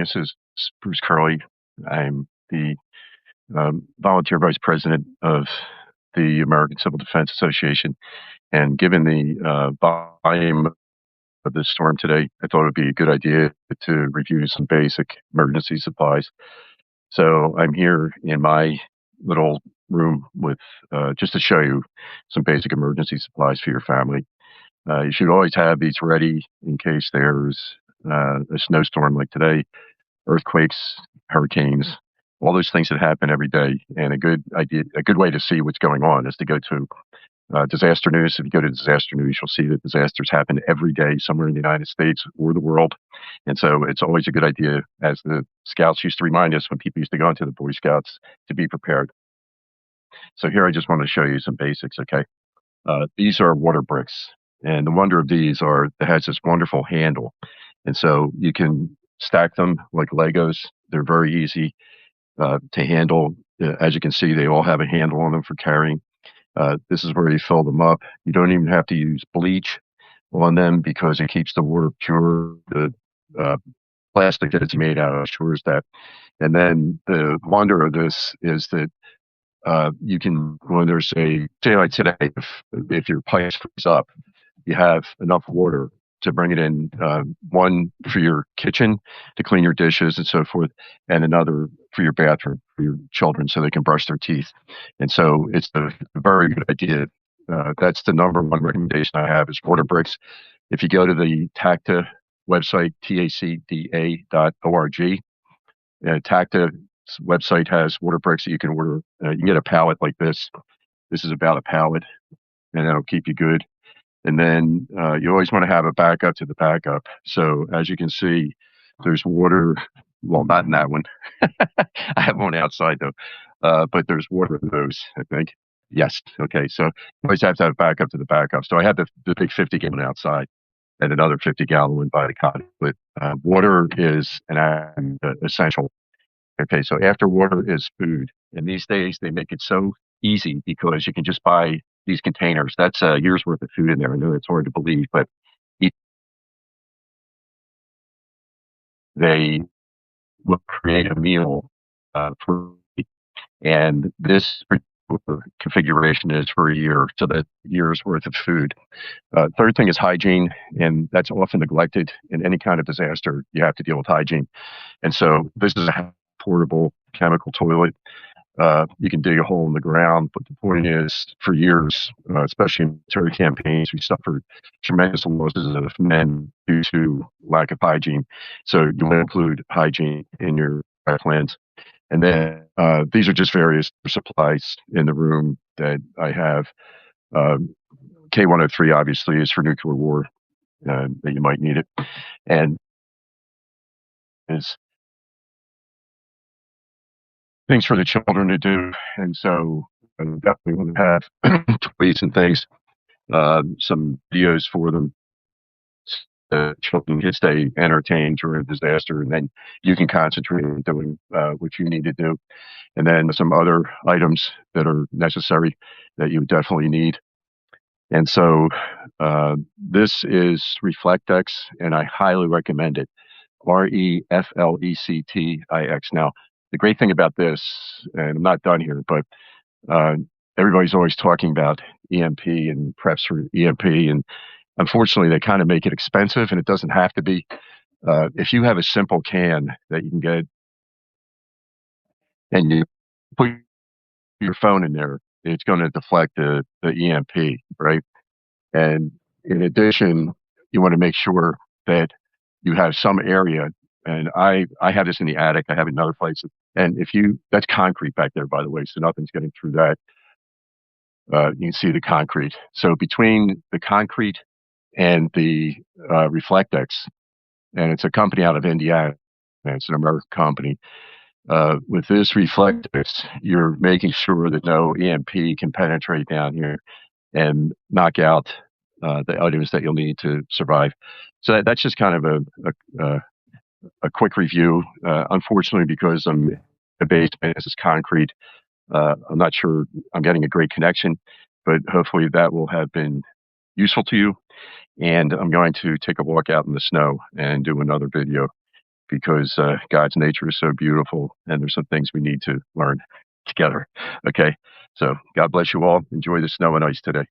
This is Bruce Curley. I'm the volunteer vice president of the American Civil Defense Association. And given the volume of this storm today, I thought it would be a good idea to review some basic emergency supplies. So I'm here in my little room with just to show you some basic emergency supplies for your family. You should always have these ready in case there's a snowstorm like today, earthquakes, hurricanes, all those things that happen every day. And a good way to see what's going on is to go to disaster news. If you go to disaster news, you'll see that disasters happen every day somewhere in the United States or the world. And so it's always a good idea, as the scouts used to remind us when people used to go into the Boy Scouts, to be prepared. So here I just want to show you some basics, okay? These are water bricks. And the wonder of these are, it has this wonderful handle. And so you can stack them like Legos. They're very easy to handle. As you can see, they all have a handle on them for carrying. This is where you fill them up. You don't even have to use bleach on them because it keeps the water pure. The plastic that it's made out of assures that. And then the wonder of this is that you can, when there's say like today, if your pipes freeze up, you have enough water to bring it in, one for your kitchen to clean your dishes and so forth, and another for your bathroom for your children so they can brush their teeth. And so it's a very good idea. That's the number one recommendation I have is water bricks. If you go to the TACDA website, tacda.org, TACDA's website has water bricks that you can order. You can get a pallet like this. This is about a pallet, and that'll keep you good. And then you always want to have a backup to the backup. So as you can see, there's water. Well, not in that one. I have one outside though, but there's water in those, I think. Yes. Okay. So you always have to have backup to the backup. So I have the big 50-gallon outside and another 50-gallon one by the cottage. But water is an essential. Okay. So after water is food. And these days they make it so easy because you can just buy these containers. That's a year's worth of food in there. I know it's hard to believe, but they will create a meal for, and this configuration is for a year, so that year's worth of food. Third thing is hygiene, and that's often neglected. In any kind of disaster, you have to deal with hygiene. And so this is a portable chemical toilet. You can dig a hole in the ground, but the point is, for years, especially in military campaigns, we suffered tremendous losses of men due to lack of hygiene. So you want to include hygiene in your plans. And then these are just various supplies in the room that I have. K103 obviously is for nuclear war, that you might need it, and is things for the children to do. And so I definitely want to have toys and things, some videos for them. Children can stay entertained during a disaster, and then you can concentrate on doing what you need to do. And then some other items that are necessary that you definitely need. And so this is Reflectix, and I highly recommend it. Reflectix. Now, the great thing about this, and I'm not done here, but everybody's always talking about EMP and preps for EMP, and unfortunately, they kind of make it expensive, and it doesn't have to be. If you have a simple can that you can get, and you put your phone in there, it's going to deflect the EMP, right? And in addition, you want to make sure that you have some area. And I have this in the attic. I have another place. And that's concrete back there, by the way, so nothing's getting through that. You can see the concrete. So between the concrete and the Reflectix, and it's a company out of Indiana, and it's an American company. With this Reflectix, you're making sure that no EMP can penetrate down here and knock out the items that you'll need to survive. So that's just kind of a quick review. Unfortunately, because the basement is concrete, I'm not sure I'm getting a great connection, but hopefully that will have been useful to you. And I'm going to take a walk out in the snow and do another video. because God's nature is so beautiful, and there's some things we need to learn together. Okay, so God bless you all. Enjoy the snow and ice today.